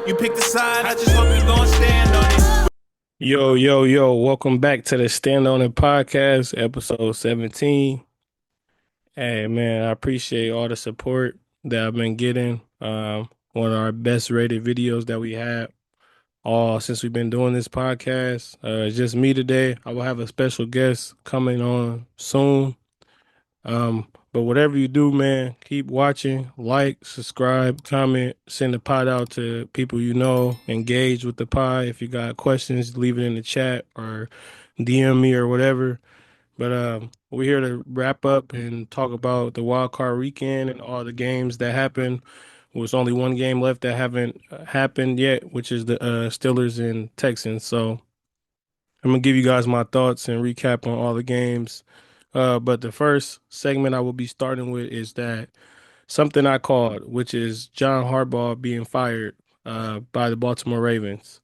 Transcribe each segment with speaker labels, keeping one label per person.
Speaker 1: You pick the side, I just hope you gon' stand on it.
Speaker 2: Yo, welcome back to the Stand On It podcast, episode 17. Hey man, I appreciate all the support that I've been getting. One of our best rated videos that we had all since we've been doing this podcast. It's just me today. I will have a special guest coming on soon. But whatever you do, man, keep watching, like, subscribe, comment, send the pod out to people you know, engage with the pod. If you got questions, leave it in the chat or DM me or whatever. But we're here to wrap up and talk about the wild card weekend and all the games that happened. There's only one game left that haven't happened yet, which is the Steelers and Texans. So I'm gonna give you guys my thoughts and recap on all the games. But the first segment I will be starting with is that something I called, which is John Harbaugh being fired by the Baltimore Ravens.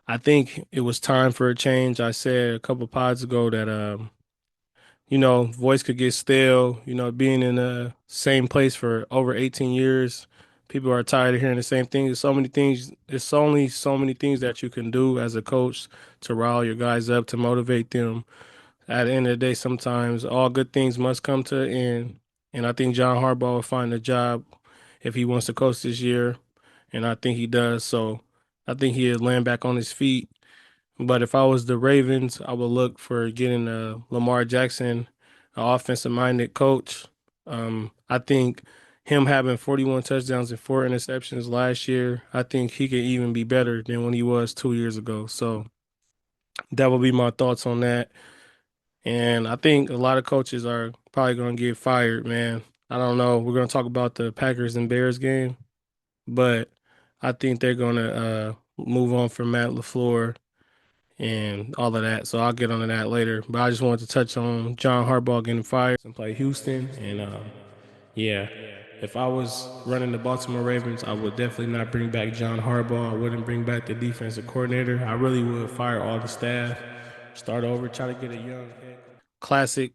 Speaker 2: I think it was time for a change. I said a couple pods ago that voice could get stale. Being in the same place for over 18 years, people are tired of hearing the same thing. There's so many things. It's only so many things that you can do as a coach to rile your guys up, to motivate them. At the end of the day, sometimes all good things must come to an end. And I think John Harbaugh will find a job if he wants to coach this year. And I think he does. So I think he'll land back on his feet. But if I was the Ravens, I would look for getting Lamar Jackson, an offensive minded coach. I think him having 41 touchdowns and 4 interceptions last year, I think he could even be better than when he was 2 years ago. So that would be my thoughts on that. And I think a lot of coaches are probably going to get fired, man. I don't know. We're going to talk about the Packers and Bears game, but I think they're going to move on from Matt LaFleur and all of that. So I'll get onto that later. But I just wanted to touch on John Harbaugh getting fired and play Houston. And yeah, if I was running the Baltimore Ravens, I would definitely not bring back John Harbaugh. I wouldn't bring back the defensive coordinator. I really would fire all the staff, start over, try to get a young head coach. Classic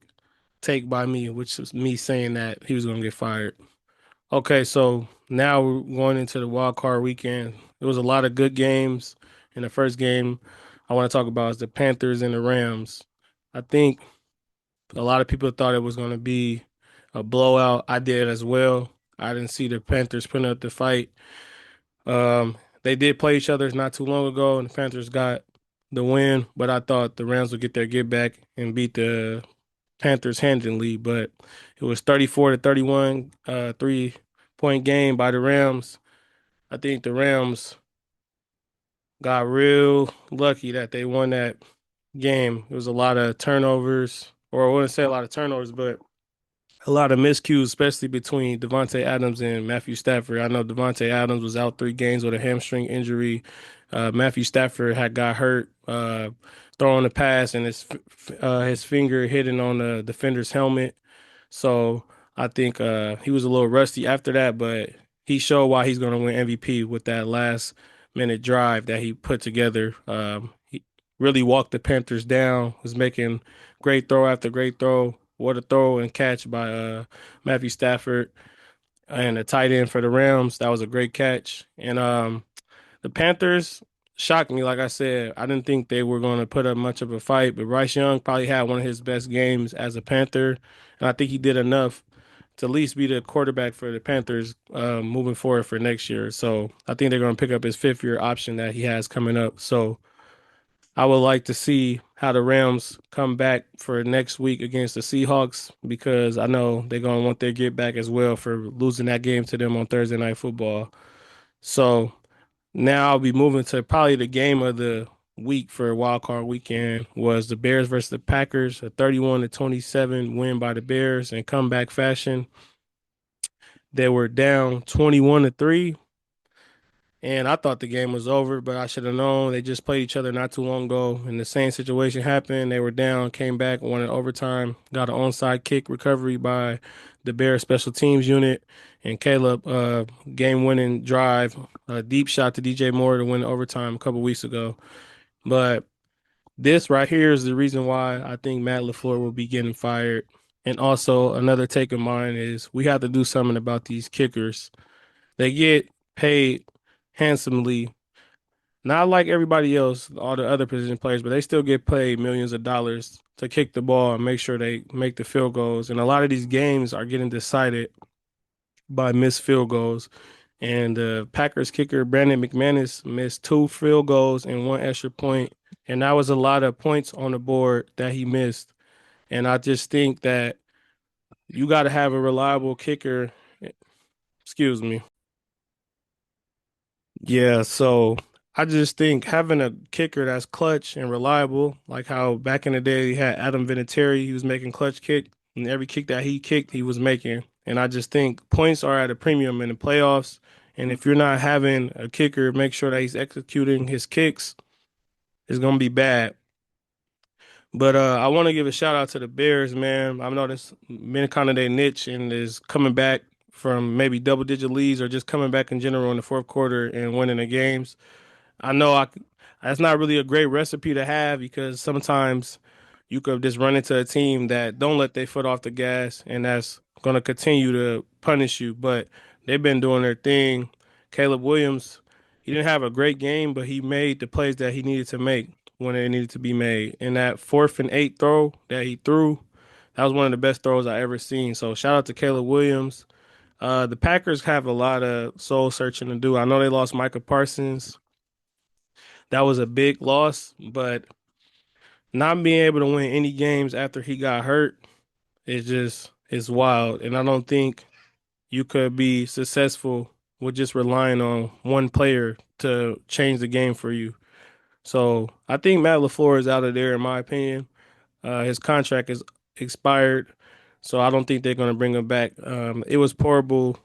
Speaker 2: take by me, which was me saying that he was going to get fired. Okay, so now we're going into the wild card weekend. There was a lot of good games. In the first game, I want to talk about is the Panthers and the Rams. I think a lot of people thought it was going to be a blowout. I did as well. I didn't see the Panthers putting up the fight. They did play each other not too long ago, and the Panthers got the win. But I thought the Rams would get their get back and beat the Panthers handily. But it was 34-31, 3-point game by the Rams. I think the Rams got real lucky that they won that game. It was a lot of turnovers, or I wouldn't say a lot of turnovers, but a lot of miscues, especially between Devontae Adams and Matthew Stafford. I know Devontae Adams was out 3 games with a hamstring injury. Matthew Stafford had got hurt throwing the pass, and his finger hitting on the defender's helmet. So I think he was a little rusty after that, but he showed why he's going to win MVP with that last minute drive that he put together. He really walked the Panthers down, was making great throw after great throw. What a throw and catch by Matthew Stafford and the tight end for the Rams. That was a great catch. And the Panthers shocked me. Like I said, I didn't think they were going to put up much of a fight, but Bryce Young probably had one of his best games as a Panther, and I think he did enough to at least be the quarterback for the Panthers moving forward for next year. So I think they're going to pick up his 5th-year option that he has coming up. So I would like to see how the Rams come back for next week against the Seahawks because I know they're going to want their get back as well for losing that game to them on Thursday Night Football. So now I'll be moving to probably the game of the week for Wild Card Weekend was the Bears versus the Packers, a 31-27 win by the Bears in comeback fashion. They were down 21-3, and I thought the game was over, but I should have known. They just played each other not too long ago, and the same situation happened. They were down, came back, won in overtime, got an onside kick recovery by the Bears special teams unit, and Caleb game-winning drive, a deep shot to DJ Moore to win overtime a couple weeks ago. But this right here is the reason why I think Matt LaFleur will be getting fired. And also another take of mine is we have to do something about these kickers. They get paid handsomely. Not like everybody else, all the other position players, but they still get paid millions of dollars to kick the ball and make sure they make the field goals. And a lot of these games are getting decided by missed field goals. And the Packers kicker Brandon McManus missed two field goals and one extra point, and that was a lot of points on the board that he missed. And I just think that you got to have a reliable kicker. Excuse me. Yeah, so I just think having a kicker that's clutch and reliable, like how back in the day he had Adam Vinatieri, he was making clutch kick, and every kick that he kicked, he was making. And I just think points are at a premium in the playoffs. And if you're not having a kicker, make sure that he's executing his kicks, it's gonna be bad. But I want to give a shout out to the Bears, man. I know this been kind of their niche and is coming back from maybe double digit leads or just coming back in general in the fourth quarter and winning the games. I know that's not really a great recipe to have because sometimes you could just run into a team that don't let their foot off the gas and that's going to continue to punish you. But they've been doing their thing. Caleb Williams, he didn't have a great game, but he made the plays that he needed to make when they needed to be made. And that 4th and 8 throw that he threw, that was one of the best throws I ever seen. So shout out to Caleb Williams. The Packers have a lot of soul searching to do. I know they lost Micah Parsons. That was a big loss, but not being able to win any games after he got hurt is just is wild. And I don't think you could be successful with just relying on one player to change the game for you. So I think Matt LaFleur is out of there, in my opinion. His contract is expired, so I don't think they're going to bring him back. It was horrible,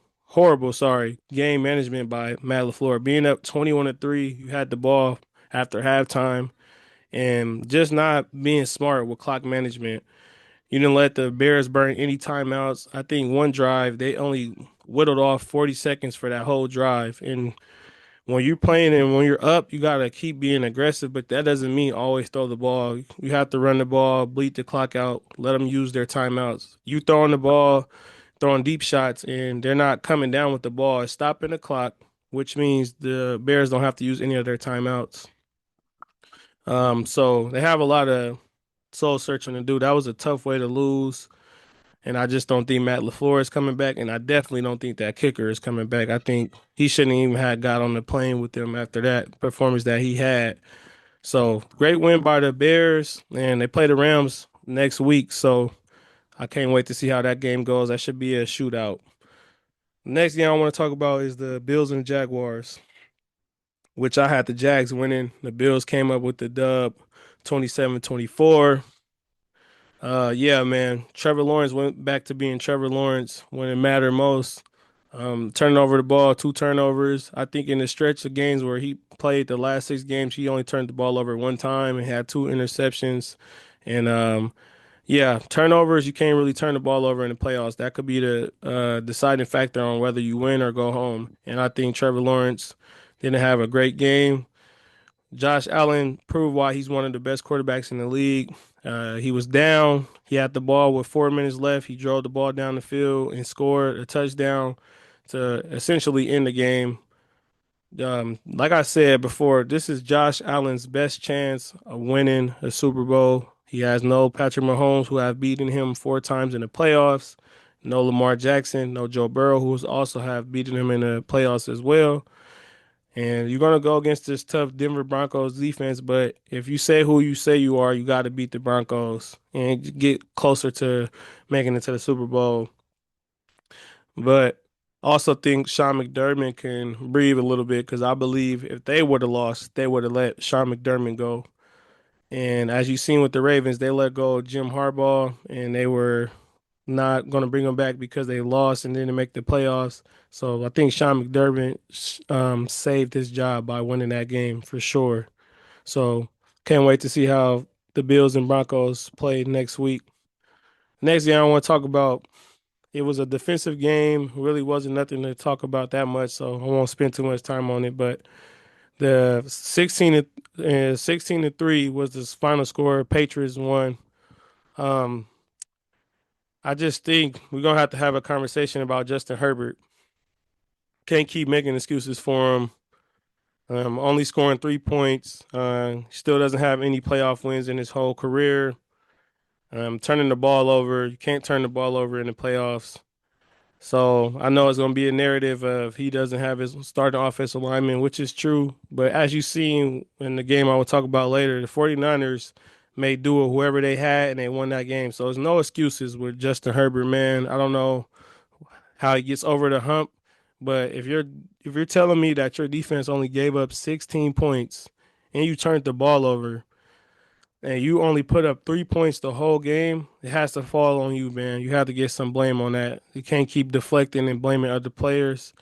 Speaker 2: sorry, game management by Matt LaFleur. Being up 21-3, you had the ball after halftime and just not being smart with clock management. You didn't let the Bears burn any timeouts. I think one drive, they only whittled off 40 seconds for that whole drive. And when you're playing and when you're up, you got to keep being aggressive, but that doesn't mean always throw the ball. You have to run the ball, bleed the clock out, let them use their timeouts. You throwing the ball, throwing deep shots, and they're not coming down with the ball. It's stopping the clock, which means the Bears don't have to use any of their timeouts. So they have a lot of soul searching to do. That was a tough way to lose. And I just don't think Matt LaFleur is coming back. And I definitely don't think that kicker is coming back. I think he shouldn't even have got on the plane with them after that performance that he had. So great win by the Bears. And they play the Rams next week. So I can't wait to see how that game goes. That should be a shootout. Next game I want to talk about is the Bills and Jaguars, which I had the Jags winning. The Bills came up with the dub 27-24. Yeah, man. Trevor Lawrence went back to being Trevor Lawrence when it mattered most. Turning over the ball, two turnovers. I think in the stretch of games where he played the last 6 games, he only turned the ball over one time and had two interceptions. And yeah, turnovers, you can't really turn the ball over in the playoffs. That could be the deciding factor on whether you win or go home. And I think Trevor Lawrence didn't have a great game. Josh Allen proved why he's one of the best quarterbacks in the league. He was down. He had the ball with 4 minutes left. He drove the ball down the field and scored a touchdown to essentially end the game. Like I said before, this is Josh Allen's best chance of winning a Super Bowl. He has no Patrick Mahomes, who have beaten him 4 times in the playoffs. No Lamar Jackson, no Joe Burrow, who also have beaten him in the playoffs as well. And you're gonna go against this tough Denver Broncos defense, but if you say who you say you are, you got to beat the Broncos and get closer to making it to the Super Bowl. But also think Sean McDermott can breathe a little bit because I believe if they would have lost, they would have let Sean McDermott go. And as you've seen with the Ravens, they let go of Jim Harbaugh and they were not going to bring him back because they lost and didn't make the playoffs. So I think Sean McDermott saved his job by winning that game for sure. So can't wait to see how the Bills and Broncos play next week. Next game I want to talk about, it was a defensive game. Really wasn't nothing to talk about that much, so I won't spend too much time on it. But the 16-3 was the final score. Patriots won. Um, I just think we're gonna have to have a conversation about Justin Herbert. Can't keep making excuses for him. Only scoring 3 points. Still doesn't have any playoff wins in his whole career. Turning the ball over. You can't turn the ball over in the playoffs. So I know it's going to be a narrative of he doesn't have his starting offensive lineman, which is true. But as you seen in the game I will talk about later, the 49ers made do with whoever they had and they won that game. So there's no excuses with Justin Herbert, man. I don't know how he gets over the hump, but if you're telling me that your defense only gave up 16 points and you turned the ball over, and you only put up 3 points the whole game, it has to fall on you, man. You have to get some blame on that. You can't keep deflecting and blaming other players.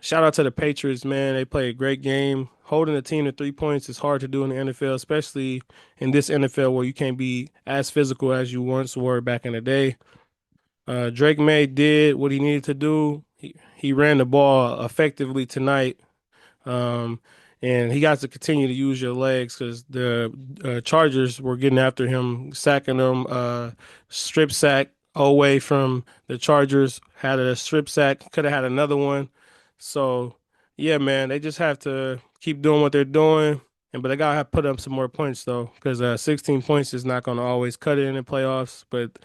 Speaker 2: Shout out to the Patriots, man. They played a great game. Holding a team to 3 points is hard to do in the NFL, especially in this NFL where you can't be as physical as you once were back in the day. Drake May did what he needed to do. He ran the ball effectively tonight. Um, and he got to continue to use your legs because the Chargers were getting after him, sacking him. Strip sack away from the Chargers, had a strip sack, could have had another one. So, yeah, man, they just have to keep doing what they're doing. But they gotta have put up some more points though, because 16 points is not gonna always cut it in the playoffs. But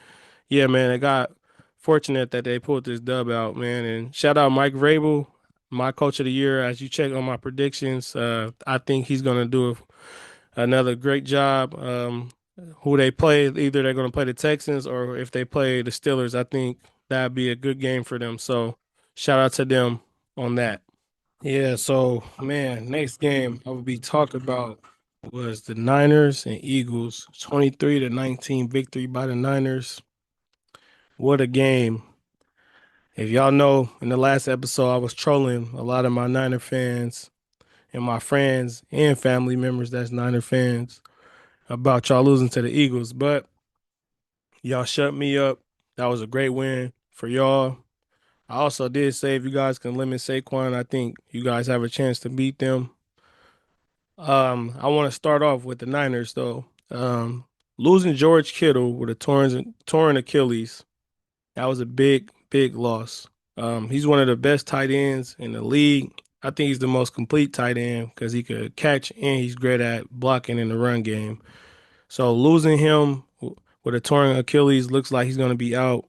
Speaker 2: yeah, man, they got fortunate that they pulled this dub out, man. And shout out Mike Vrabel, my coach of the year. As you check on my predictions, I think he's gonna do another great job. Who they play, either they're gonna play the Texans or if they play the Steelers, I think that'd be a good game for them. So shout out to them on that. Yeah, so man, next game I will be talking about was the Niners and Eagles, 23-19 victory by the Niners. What a game. If y'all know, in the last episode, I was trolling a lot of my Niner fans and my friends and family members that's Niner fans about y'all losing to the Eagles, but y'all shut me up. That was a great win for y'all. I also did say if you guys can limit Saquon, I think you guys have a chance to beat them. I want to start off with the Niners though. Losing George Kittle with a torn Achilles, that was a big, big loss. He's one of the best tight ends in the league. I think he's the most complete tight end because he could catch and he's great at blocking in the run game. So losing him with a torn Achilles looks like he's going to be out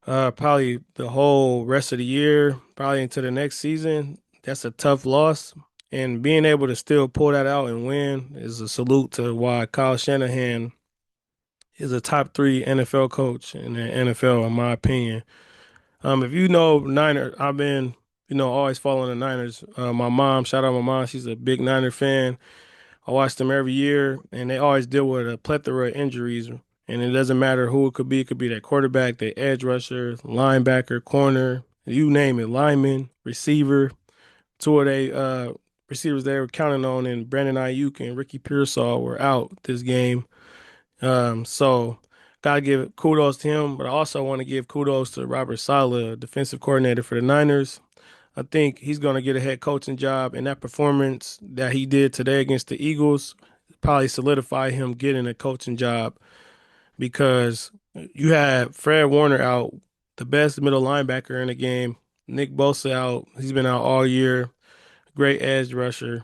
Speaker 2: probably the whole rest of the year, probably into the next season. That's a tough loss. And being able to still pull that out and win is a salute to why Kyle Shanahan is a top three NFL coach in the NFL, in my opinion. If you know Niner, I've been, always following the Niners. My mom, shout out my mom, she's a big Niner fan. I watch them every year, and they always deal with a plethora of injuries. And it doesn't matter who it could be. It could be that quarterback, the edge rusher, linebacker, corner, you name it, lineman, receiver. Two of they receivers they were counting on, and Brandon Ayuk and Ricky Pearsall were out this game. So gotta give kudos to him, but I also want to give kudos to Robert Saleh, defensive coordinator for the Niners. I think he's gonna get a head coaching job, and that performance that he did today against the Eagles probably solidify him getting a coaching job because you had Fred Warner out, the best middle linebacker in the game. Nick Bosa out. He's been out all year. Great edge rusher.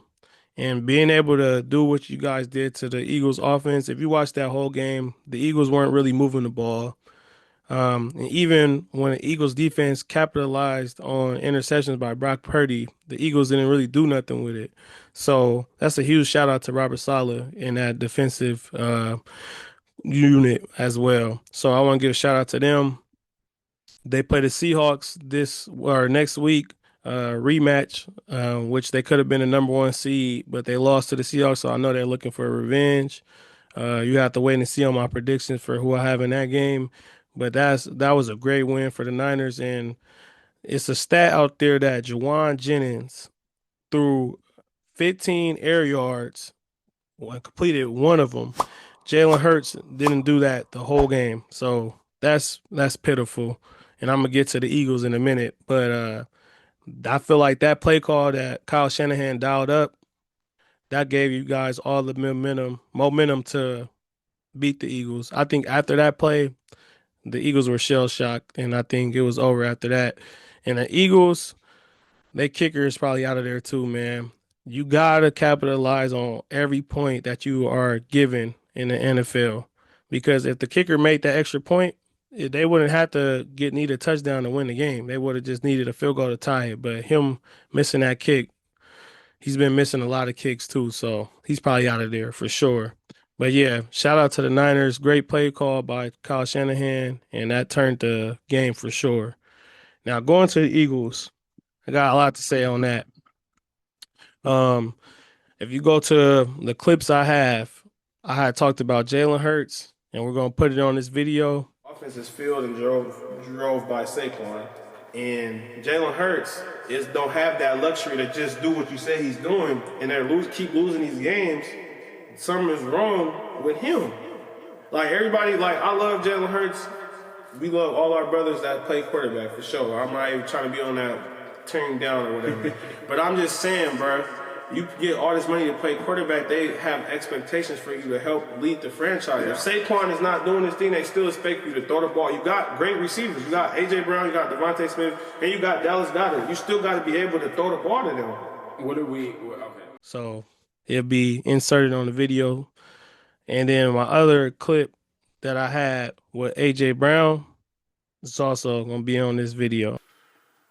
Speaker 2: And being able to do what you guys did to the Eagles offense, if you watch that whole game, the Eagles weren't really moving the ball. And even when the Eagles defense capitalized on interceptions by Brock Purdy, the Eagles didn't really do nothing with it. So that's a huge shout out to Robert Saleh in that defensive unit as well. So I want to give a shout out to them. They play the Seahawks this or next week, rematch, which they could have been the number one seed, but they lost to the Seahawks. So I know they're looking for revenge. You have to wait and see on my predictions for who I have in that game. But that was a great win for the Niners, and it's a stat out there that Juwan Jennings threw 15 air yards, completed one of them. Jalen Hurts didn't do that the whole game, so that's pitiful. And I'm gonna get to the Eagles in a minute, but I feel like that play call that Kyle Shanahan dialed up, that gave you guys all the momentum to beat the Eagles. I think after that play, the Eagles were shell shocked, and I think it was over after that. And the Eagles, their kicker is probably out of there too, man. You gotta capitalize on every point that you are given in the NFL. Because if the kicker made that extra point, they wouldn't have to need a touchdown to win the game. They would have just needed a field goal to tie it. But him missing that kick, he's been missing a lot of kicks too, so he's probably out of there for sure. But yeah, shout out to the Niners. Great play call by Kyle Shanahan, and that turned the game for sure. Now going to the Eagles, I got a lot to say on that. Um, if you go to the clips I had talked about Jalen Hurts, and we're gonna put it on this video. Offense is filled and drove by Saquon, and Jalen Hurts is don't have that luxury to just do what you say he's doing, and keep losing these games. Something is wrong with him. Like everybody, like I love Jalen Hurts. We love all our brothers that play quarterback for sure. I'm not even trying to be on that tearing down or whatever. But I'm just saying, bro, you get all this money to play quarterback, they have expectations for you to help lead the franchise. If Saquon is not doing this thing, they still expect you to throw the ball. You got great receivers. You got A.J. Brown, you got Devontae Smith, and you got Dallas Goedert. You still got to be able to throw the ball to them. Okay. So it'll be inserted on the video. And then my other clip that I had with A.J. Brown is also going to be on this video.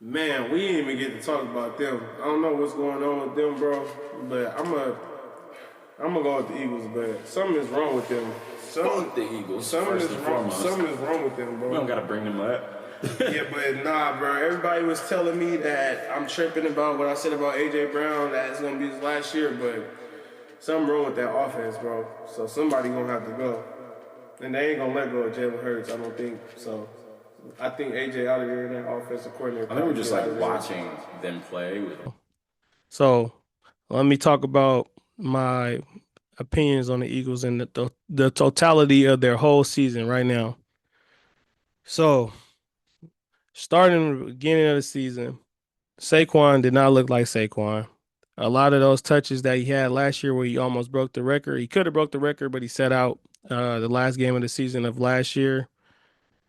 Speaker 2: Man, we didn't even get to talk about them. I don't know what's going on with them, bro, but I'm gonna go with the Eagles, but something is wrong with them.
Speaker 3: Fuck the Eagles.
Speaker 2: Something is wrong with them, bro.
Speaker 3: We don't gotta bring them up.
Speaker 2: Yeah, but nah, bro. Everybody was telling me that I'm tripping about what I said about A.J. Brown, that it's gonna be his last year, but something wrong with that offense, bro. So somebody gonna have to go. And they ain't gonna let go of Jalen Hurts, I don't think. So I think AJ out of there in that offensive coordinator.
Speaker 3: I think we're just like watching them play.
Speaker 2: So let me talk about my opinions on the Eagles and the totality of their whole season right now. So starting the beginning of the season, Saquon did not look like Saquon. A lot of those touches that he had last year where he almost broke the record. He could have broke the record, but he set out the last game of the season of last year.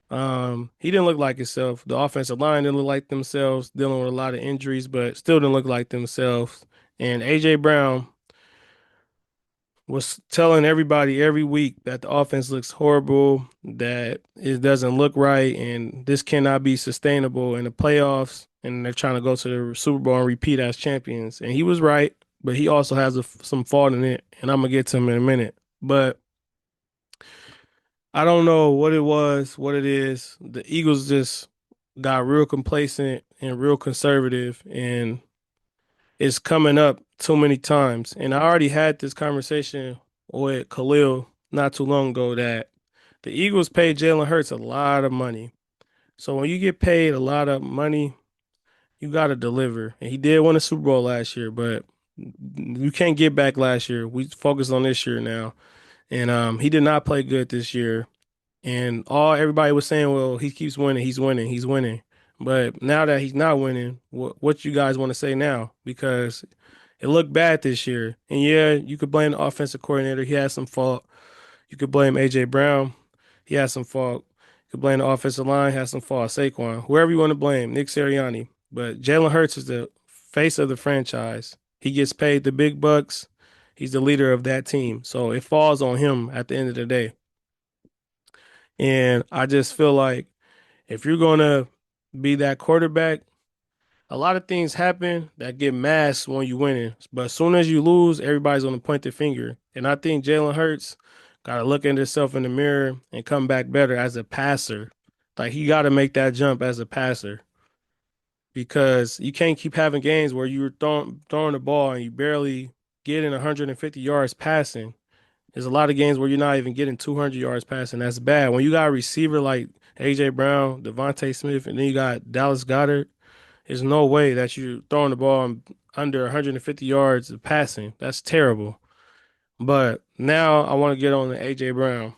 Speaker 2: He didn't look like himself. The offensive line didn't look like themselves, dealing with a lot of injuries, but still didn't look like themselves. And A.J. Brown was telling everybody every week that the offense looks horrible, that it doesn't look right, and this cannot be sustainable in the playoffs. And they're trying to go to the Super Bowl and repeat as champions. And he was right, but he also has some fault in it, and I'm gonna get to him in a minute. But I don't know what it was, what it is. The Eagles just got real complacent and real conservative, and it's coming up too many times. And I already had this conversation with Khalil not too long ago that the Eagles paid Jalen Hurts a lot of money. So when you get paid a lot of money, you got to deliver. And he did win a Super Bowl last year, but you can't get back last year. We focus on this year now. And he did not play good this year. And everybody was saying, well, he keeps winning, he's winning, he's winning. But now that he's not winning, what you guys want to say now? Because it looked bad this year. And yeah, you could blame the offensive coordinator. He had some fault. You could blame A.J. Brown. He had some fault. You could blame the offensive line. He had some fault. Saquon. Whoever you want to blame. Nick Sirianni. But Jalen Hurts is the face of the franchise. He gets paid the big bucks. He's the leader of that team. So it falls on him at the end of the day. And I just feel like if you're going to be that quarterback, a lot of things happen that get masked when you winning. But as soon as you lose, everybody's going to point their finger. And I think Jalen Hurts got to look at himself in the mirror and come back better as a passer. Like he got to make that jump as a passer. Because you can't keep having games where you're throwing the ball and you barely getting 150 yards passing. There's a lot of games where you're not even getting 200 yards passing. That's bad. When you got a receiver like A.J. Brown, Devontae Smith, and then you got Dallas Goedert, there's no way that you're throwing the ball under 150 yards of passing. That's terrible. But now I want to get on to A.J. Brown.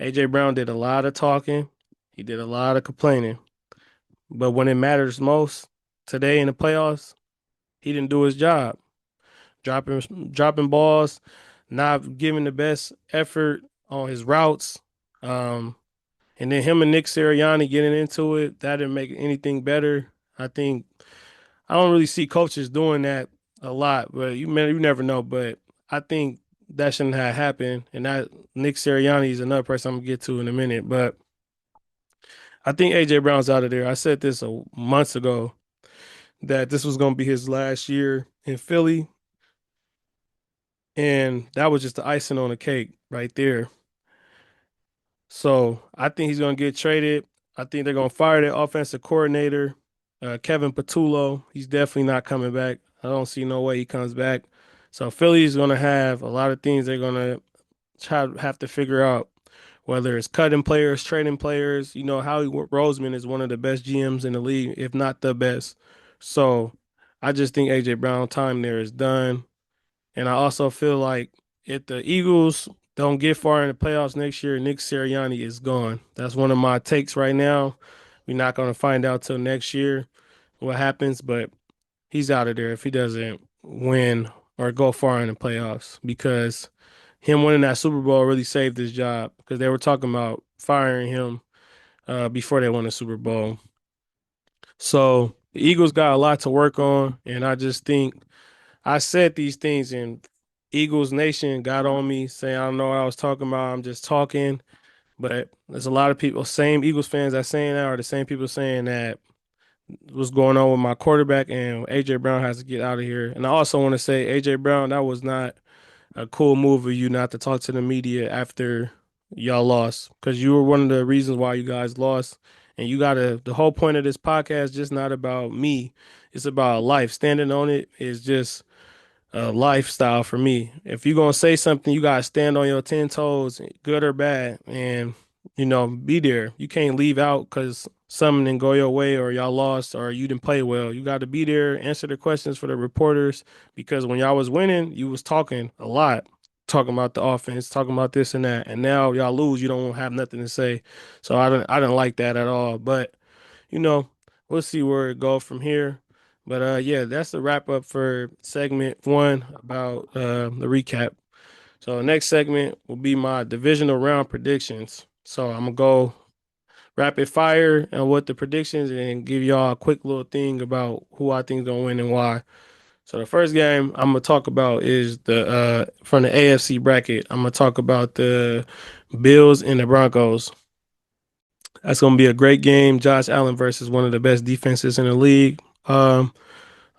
Speaker 2: A.J. Brown did a lot of talking. He did a lot of complaining. But when it matters most, today in the playoffs, he didn't do his job. Dropping balls, not giving the best effort on his routes. And then him and Nick Sirianni getting into it, that didn't make anything better. I don't really see coaches doing that a lot, but you never know. But I think that shouldn't have happened. And that Nick Sirianni is another person I'm gonna get to in a minute. But I think AJ Brown's out of there. I said this months ago that this was gonna be his last year in Philly, and that was just the icing on the cake right there. So I think he's gonna get traded. I think they're gonna fire the offensive coordinator, Kevin Patullo. He's definitely not coming back. I don't see no way he comes back. So Philly's gonna have a lot of things they're gonna have to figure out, whether it's cutting players, trading players. You know, Howie Roseman is one of the best GMs in the league, if not the best. So I just think AJ Brown time there is done. And I also feel like if the Eagles don't get far in the playoffs next year, Nick Sirianni is gone. That's one of my takes right now. We're not going to find out till next year what happens, but he's out of there if he doesn't win or go far in the playoffs, because him winning that Super Bowl really saved his job, because they were talking about firing him before they won the Super Bowl. So the Eagles got a lot to work on, and I just think I said these things and Eagles Nation got on me saying I don't know what I was talking about. I'm just talking. But there's a lot of people, same Eagles fans that saying that are the same people saying that what's going on with my quarterback, and AJ Brown has to get out of here. And I also want to say, AJ Brown, that was not a cool move of you not to talk to the media after y'all lost, because you were one of the reasons why you guys lost. And you gotta, the whole point of this podcast is just not about me. It's about life. Standing on it is just a lifestyle for me. If you're gonna say something, you gotta stand on your 10 toes, good or bad, and be there. You can't leave out because something didn't go your way, or y'all lost, or you didn't play well. You got to be there, answer the questions for the reporters, because when y'all was winning, you was talking a lot, talking about the offense, talking about this and that, and now y'all lose, you don't have nothing to say. So I didn't like that at all. But you know, we'll see where it goes from here. But yeah, that's the wrap up for segment one about the recap. So next segment will be my divisional round predictions. So I'm gonna go rapid fire and what the predictions, and give y'all a quick little thing about who I think is gonna win and why. So the first game I'm gonna talk about is the from the AFC bracket. I'm gonna talk about the Bills and the Broncos. That's gonna be a great game. Josh Allen versus one of the best defenses in the league.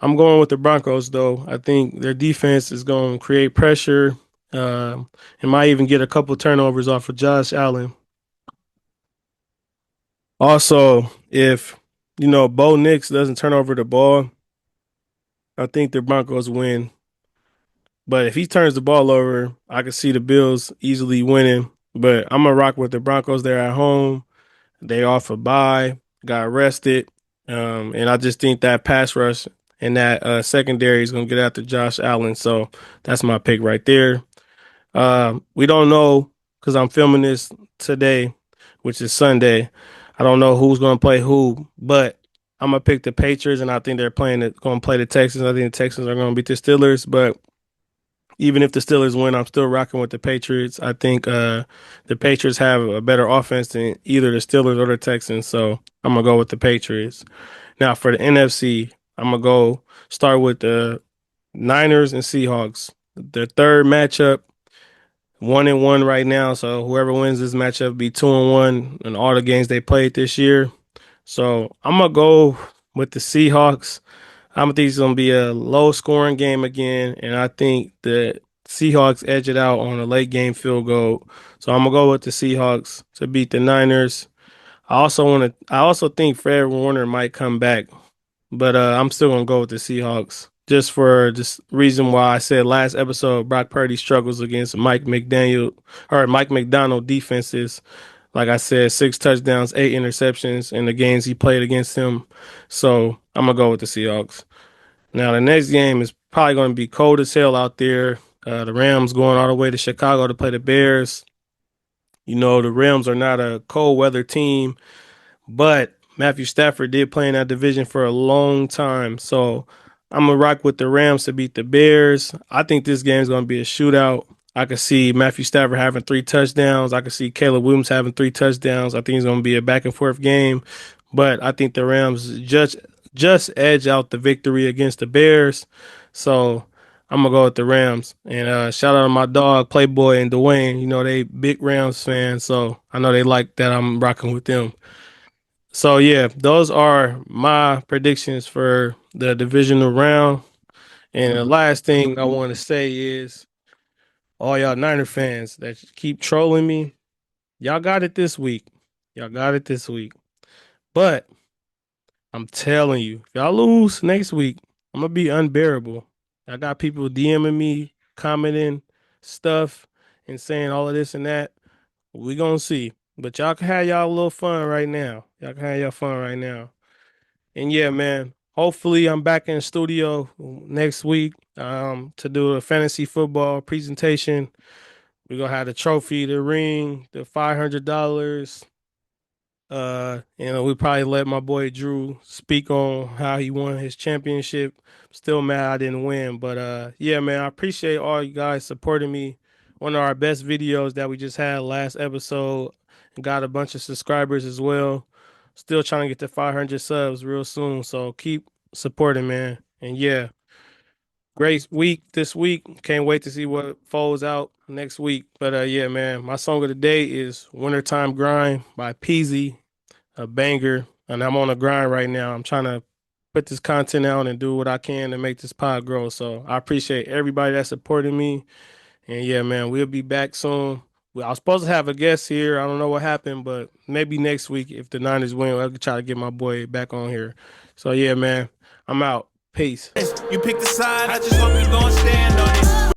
Speaker 2: I'm going with the Broncos though. I think their defense is going to create pressure. And might even get a couple turnovers off of Josh Allen. Also, if Bo Nix doesn't turn over the ball, I think the Broncos win. But if he turns the ball over, I can see the Bills easily winning. But I'm gonna rock with the Broncos. They're at home. They off a bye, got arrested. And I just think that pass rush and that secondary is going to get after Josh Allen. So that's my pick right there. We don't know, because I'm filming this today, which is Sunday. I don't know who's going to play who, but I'm going to pick the Patriots, and I think they're going to play the Texans. I think the Texans are going to beat the Steelers, but even if the Steelers win, I'm still rocking with the Patriots. I think the Patriots have a better offense than either the Steelers or the Texans, so I'm going to go with the Patriots. Now, for the NFC, I'm going to go start with the Niners and Seahawks. The third matchup, 1-1 right now, so whoever wins this matchup will be 2-1 in all the games they played this year. So I'm going to go with the Seahawks. I think it's going to be a low-scoring game again, and I think the Seahawks edge it out on a late-game field goal. So I'm going to go with the Seahawks to beat the Niners. I also think Fred Warner might come back, but I'm still going to go with the Seahawks, just for this reason why I said last episode Brock Purdy struggles against Mike McDaniel or Mike McDonald defenses. Like I said, 6 touchdowns, 8 interceptions in the games he played against him. So I'm going to go with the Seahawks. Now, the next game is probably going to be cold as hell out there. The Rams going all the way to Chicago to play the Bears. The Rams are not a cold weather team, but Matthew Stafford did play in that division for a long time. So I'm going to rock with the Rams to beat the Bears. I think this game is going to be a shootout. I could see Matthew Stafford having 3 touchdowns. I could see Caleb Williams having 3 touchdowns. I think it's going to be a back and forth game, but I think the Rams just edge out the victory against the Bears. So I'm gonna go with the Rams. And shout out to my dog Playboy and Dwayne. You know they big Rams fans, so I know they like that I'm rocking with them. So yeah, those are my predictions for the divisional round. And the last thing I want to say is all y'all Niner fans that keep trolling me, y'all got it this week. Y'all got it this week. But I'm telling you, if y'all lose next week, I'm gonna be unbearable. I got people DMing me, commenting stuff, and saying all of this and that. We gonna see. But y'all can have y'all a little fun right now. Y'all can have y'all fun right now. And yeah, man. Hopefully I'm back in the studio next week to do a fantasy football presentation. We're gonna have the trophy, the ring, the $500. We probably let my boy Drew speak on how he won his championship. Still mad I didn't win, but yeah, man, I appreciate all you guys supporting me. One of our best videos that we just had last episode, and got a bunch of subscribers as well. Still trying to get to 500 subs real soon, so keep supporting, man. And yeah, great week this week. Can't wait to see what folds out next week. But yeah, man, my song of the day is "Wintertime Grind" by Peasy, a banger, and I'm on a grind right now. I'm trying to put this content out and do what I can to make this pod grow. So I appreciate everybody that supported me. And yeah, man, we'll be back soon. Well, I was supposed to have a guest here. I don't know what happened, but maybe next week if the Niners win, I'll try to get my boy back on here. So yeah, man, I'm out. Peace.
Speaker 1: You pick the side, I just hope you gon' stand on it.